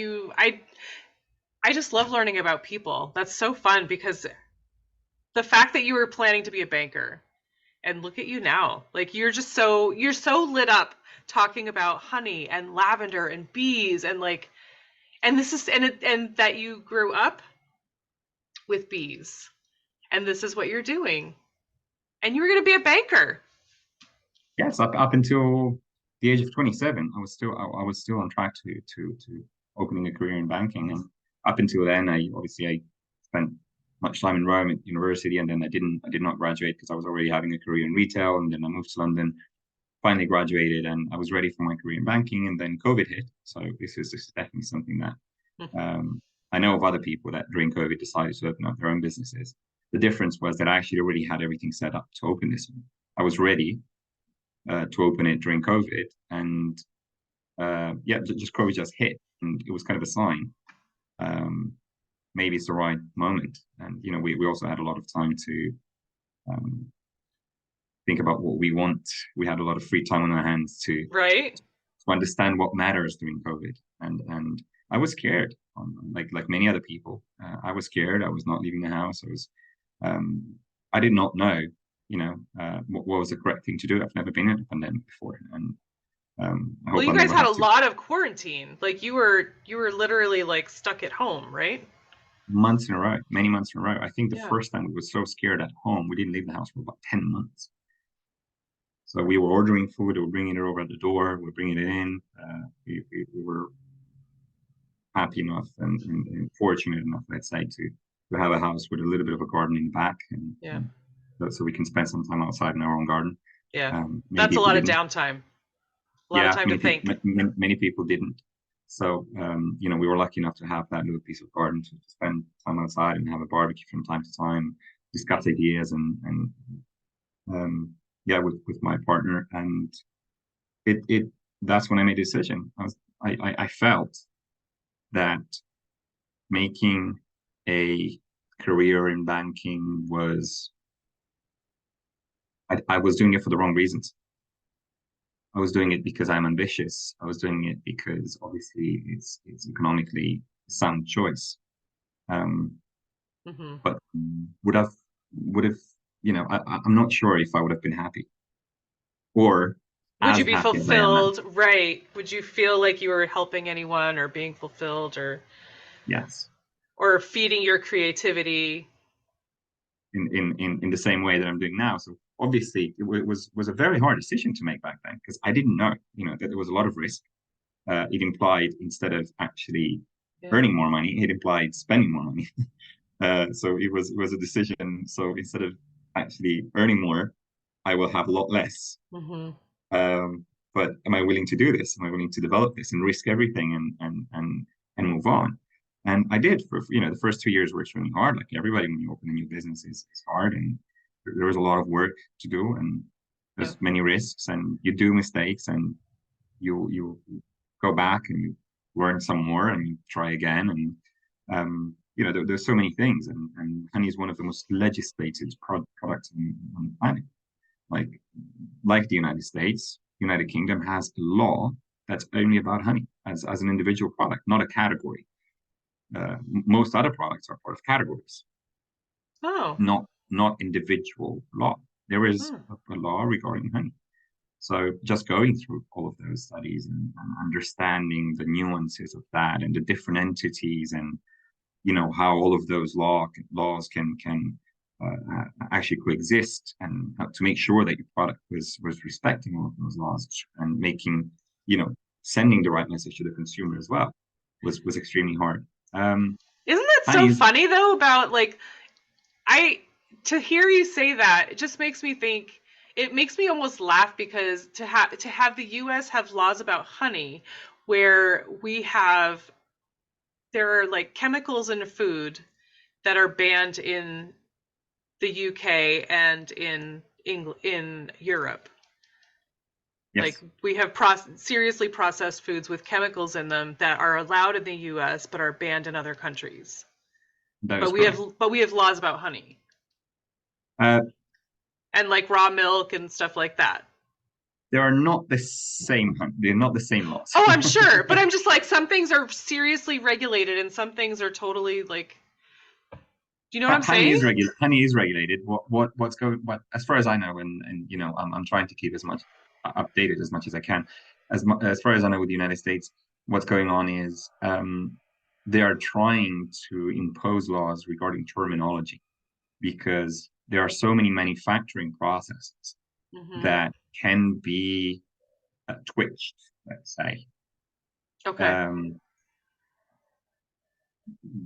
I just love learning about people. That's so fun, because the fact that you were planning to be a banker, and look at you now. Like, you're so lit up talking about honey and lavender and bees, and and that you grew up with bees, and this is what you're doing, and you were going to be a banker. Yes, up until the age of 27, I was still on track to opening a career in banking, and up until then, I spent much time in Rome at university, and then I did not graduate because I was already having a career in retail, and then I moved to London, finally graduated, and I was ready for my career in banking, and then COVID hit. So this is definitely something that I know of other people that during COVID decided to open up their own businesses. The difference was that I actually already had everything set up to open this one. I was ready to open it during COVID, and just COVID just hit, and it was kind of a sign. Maybe it's the right moment, and we also had a lot of time to think about what we want. We had a lot of free time on our hands to understand what matters during COVID, and I was scared, like many other people. I was scared. I was not leaving the house. I did not know, what was the correct thing to do. I've never been in a pandemic before, and well, you guys had a lot of quarantine. Like, you were literally like stuck at home, right? Months in a row, many months in a row. I think the first time we were so scared at home, we didn't leave the house for about 10 months. So we were ordering food, we were bringing it over at the door, we were bringing it in. We were happy enough and fortunate enough, let's say, to have a house with a little bit of a garden in the back, and so we can spend some time outside in our own garden. Yeah, that's a lot of downtime. A lot of time to think. Many people didn't. So, we were lucky enough to have that little piece of garden to spend time outside and have a barbecue from time to time, discuss ideas, and with my partner. And that's when I made a decision. I felt that making a career in banking I was doing it for the wrong reasons. I was doing it because I'm ambitious. I was doing it because obviously it's economically a sound choice. But would have, I'm not sure if I would have been happy. Or would you be fulfilled? Right. Would you feel like you were helping anyone or being fulfilled, or yes, or feeding your creativity? in the same way that I'm doing now. So obviously it was a very hard decision to make back then, because I didn't know, that there was a lot of risk. It implied, instead of actually earning more money, it implied spending more money. So it was a decision. So instead of actually earning more, I will have a lot less. Mm-hmm. But am I willing to do this? Am I willing to develop this and risk everything and move on? And I did. For the first 2 years were extremely hard. Like everybody, when you open a new business, is hard, and there was a lot of work to do, and Yeah. there's many risks, and you do mistakes, and you go back and you learn some more, and you try again, and there's so many things, and honey is one of the most legislated products on the planet. Like the United States, United Kingdom has a law that's only about honey as an individual product, not a category. Most other products are part of categories, Oh. not individual law. There is a law regarding honey. So just going through all of those studies and understanding the nuances of that and the different entities, and how all of those laws can actually coexist, and how to make sure that your product was respecting all of those laws, and making sending the right message to the consumer as well was extremely hard. Isn't that so honey, funny though, about like, to hear you say that, it just makes me think, it makes me almost laugh, because to have the US have laws about honey, where there are like chemicals in food that are banned in the UK and in Europe. Like, yes, we have seriously processed foods with chemicals in them that are allowed in the US but are banned in other countries. that But is correct. we have laws about honey. Uh, And like raw milk and stuff like that. they're not the same. They're not the same laws. Oh, I'm sure, but I'm just like, some things are seriously regulated and some things are totally like, do you know what I'm Honey saying? is regulated. Honey is regulated. What's going? What, as far as I know, and I'm trying to keep as much updated as much as I can. As far as I know, with the United States, what's going on is they are trying to impose laws regarding terminology, because there are so many manufacturing processes Mm-hmm. that can be twitched, let's say, Okay. um,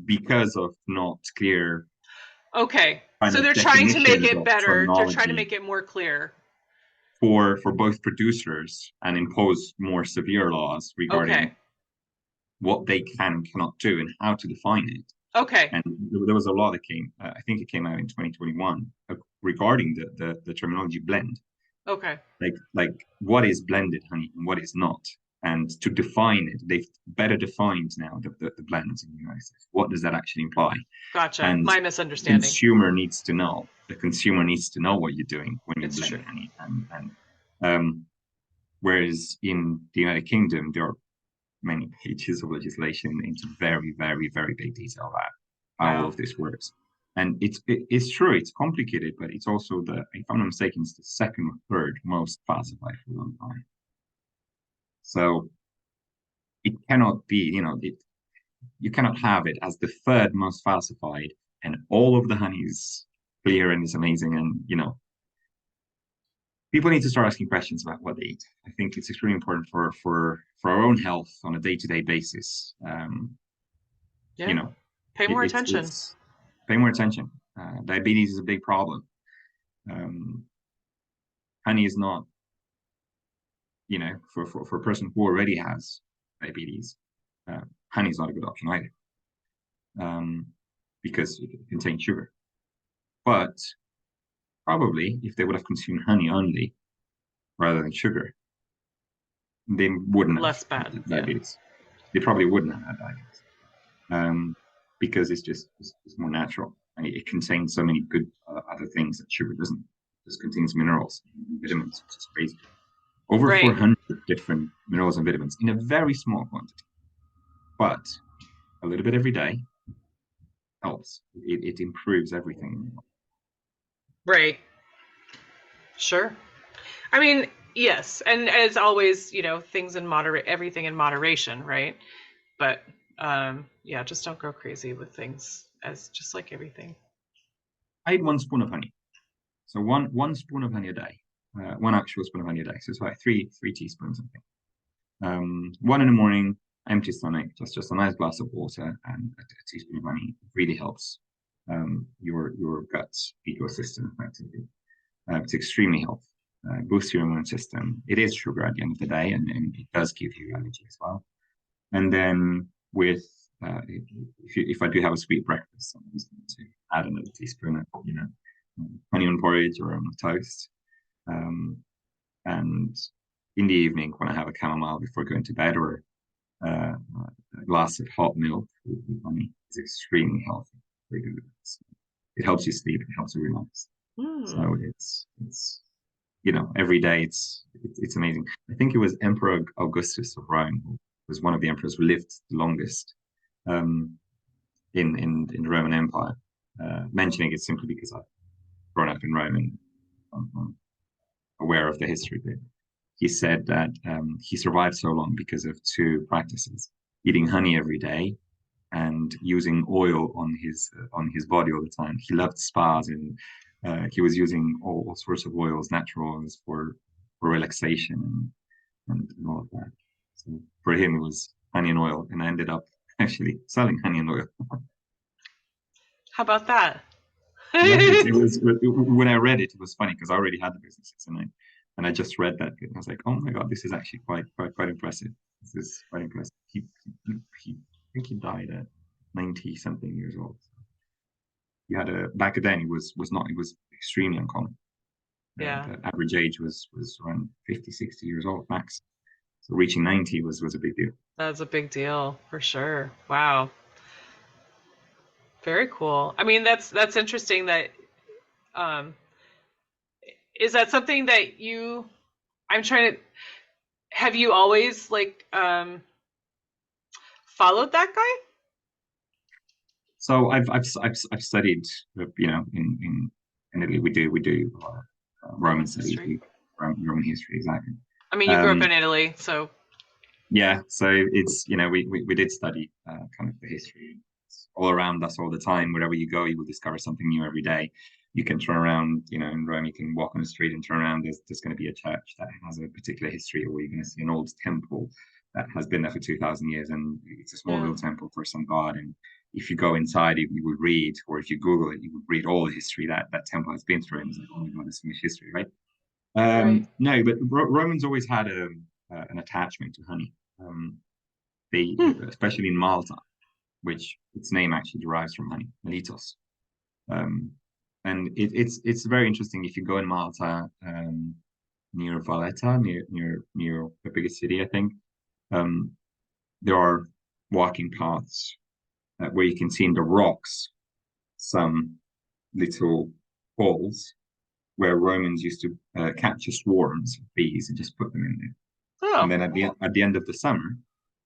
because of not clear Okay. kind So of they're trying to make definitions it of better. They're trying to terminology make it more clear. for both producers, and impose more severe laws regarding Okay. what they can and cannot do and how to define it. Okay. And there was a law that came, I think it came out in 2021, regarding the terminology blend. Okay. Like what is blended honey and what is not. And to define it, they've better defined now the blends in the United States. What does that actually imply? Gotcha. And My the misunderstanding. consumer needs to know. The consumer needs to know what you're doing when you're It's blending true. honey. Whereas in the United Kingdom, there are many pages of legislation into very, very, very big detail about how all Wow. of this works. And it's true, it's complicated, but it's also if I'm not mistaken, it's the second or third most falsified for a long time. So it cannot be, you cannot have it as the third most falsified, and all of the honey is clear and is amazing, and people need to start asking questions about what they eat. I think it's extremely important for our own health on a day-to-day basis. You Yeah. know, Pay more attention. it's pay more attention. Diabetes is a big problem. Um, honey is not, for a person who already has diabetes, honey is not a good option either, because it contains sugar. But probably if they would have consumed honey only rather than sugar, they wouldn't have Less bad. had Yeah. diabetes. They probably wouldn't have had diabetes, because it's more natural, and it contains so many good other things that sugar doesn't. It just contains minerals and vitamins, which is crazy. Over Right. 400 different minerals and vitamins in a very small quantity, but a little bit every day helps. It improves everything. Right. Sure. I mean, yes, and as always, things in everything in moderation, right? But yeah, just don't go crazy with things, as just like everything. I eat 1 spoon of honey. So one spoon of honey a day, one actual spoon of honey a day. So it's like three teaspoons, I think. One in the morning, empty stomach, just a nice glass of water and a teaspoon of honey. It really helps your gut ecosystem effectively. It's extremely helpful. Boosts your immune system. It is sugar at the end of the day, and it does give you energy as well. And then with if I do have a sweet breakfast, I'm just going to add another teaspoon of honey on porridge or on toast. And in the evening, when I have a chamomile before going to bed, or a glass of hot milk with honey, is extremely healthy. Very good. It helps you sleep. It helps you relax. So it's every day it's amazing. I think it was Emperor Augustus of Rome who was one of the emperors who lived the longest in the Roman Empire. Mentioning it simply because I've grown up in Rome and I'm aware of the history there. He said that he survived so long because of two practices: eating honey every day and using oil on his body all the time. He loved spas, and he was using all sorts of oils, natural oils for relaxation and all of that. So for him, it was honey and oil, and I ended up actually selling honey and oil. How about that? Yeah, it was when I read it, it was funny because I already had the businesses, and I just read that bit, and I was like, oh my god, this is actually quite impressive. This is quite impressive. I think he died at 90 something years old. He had back then it was extremely uncommon. Yeah. The average age was around 50, 60 years old max. So reaching 90 was a big deal. That's a big deal for sure. Wow. Very cool. I mean, that's interesting that is that something that I'm trying to, have you always followed that guy? So I've studied, in Italy we do Roman studies, Roman history, exactly. I mean, you grew up in Italy, so. Yeah, so it's we did study kind of the history. It's all around us all the time. Wherever you go, you will discover something new every day. You can turn around, in Rome, you can walk on the street and turn around. There's going to be a church that has a particular history, or you're going to see an old temple that has been there for 2,000 years, and it's a small little temple for some god. And if you go inside, you would read, or if you Google it, you would read all the history that temple has been through. And it's like, oh my god, it's finished history, right? Right. No, but Romans always had an attachment to honey. They, especially in Malta, which its name actually derives from honey, Melitos. And it's very interesting if you go in Malta, near Valletta, near the biggest city, I think. There are walking paths where you can see in the rocks some little holes where Romans used to capture swarms of bees and just put them in there. Oh. And then at the end of the summer,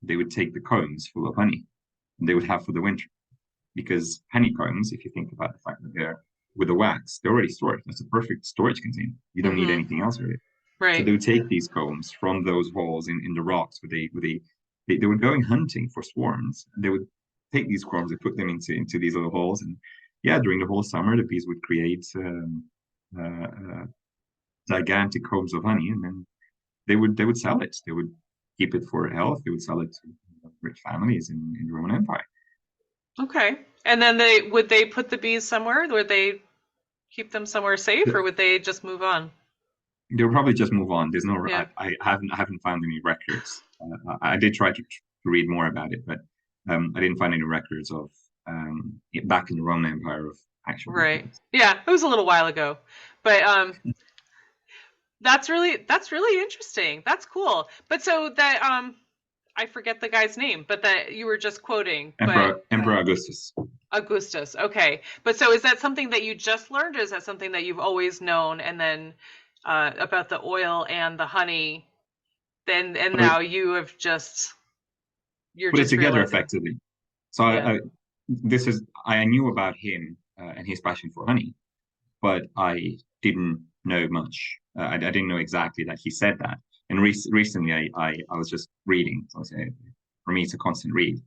they would take the combs full of honey, and they would have for the winter. Because honeycombs, if you think about the fact that they're with the wax, they're already stored. That's a perfect storage container. You don't need anything else with it. Right. So they would take these combs from those holes in the rocks where they were going hunting for swarms, and they would take these swarms and put them into these little holes. And yeah, during the whole summer, the bees would create gigantic combs of honey, and then they would sell it. They would keep it for health. They would sell it to rich families in the Roman Empire. Okay. And then would they put the bees somewhere? Would they keep them somewhere safe, or would they just move on? They would probably just move on. There's no. Yeah. I haven't found any records. I did try to read more about it, but I didn't find any records of back in the Roman Empire of actual. Right. Records. Yeah, it was a little while ago, but that's really interesting. That's cool. But so that I forget the guy's name, but that you were just quoting. Emperor Augustus. Augustus. Okay. But so is that something that you just learned, or is that something that you've always known, and then about the oil and the honey, and now you have you're put just it together realizing. Effectively. So yeah. I knew about him and his passion for honey, but I didn't know much. I didn't know exactly that he said that. And recently, I was just reading. So for me, it's a constant read.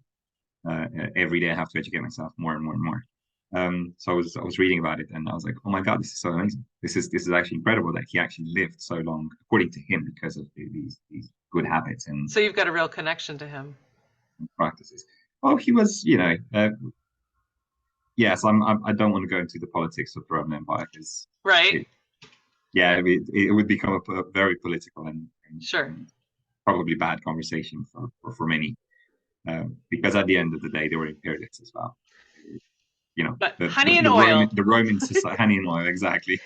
Every day, I have to educate myself more and more and more. So I was reading about it, and I was like, oh my God, this is so amazing. This is actually incredible that he actually lived so long, according to him, because of these good habits and So you've got a real connection to him. practices. Well, he was, yes, I don't want to go into the politics of the Roman Empire because Right. it would become a very political Sure. and probably bad conversation for many, because at the end of the day, they were imperialists as well. But honey and oil. The Roman society, honey and oil, exactly.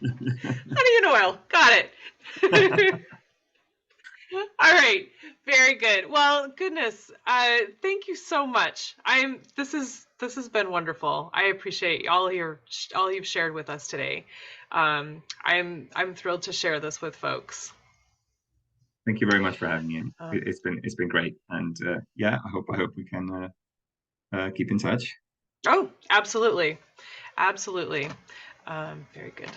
Honey and oil. Got it. All right. Very good. Well, goodness. Thank you so much. This has been wonderful. I appreciate all you've shared with us today. I'm thrilled to share this with folks. Thank you very much for having me. It's been great, and I hope we can keep in touch. Oh, absolutely, absolutely. Very good.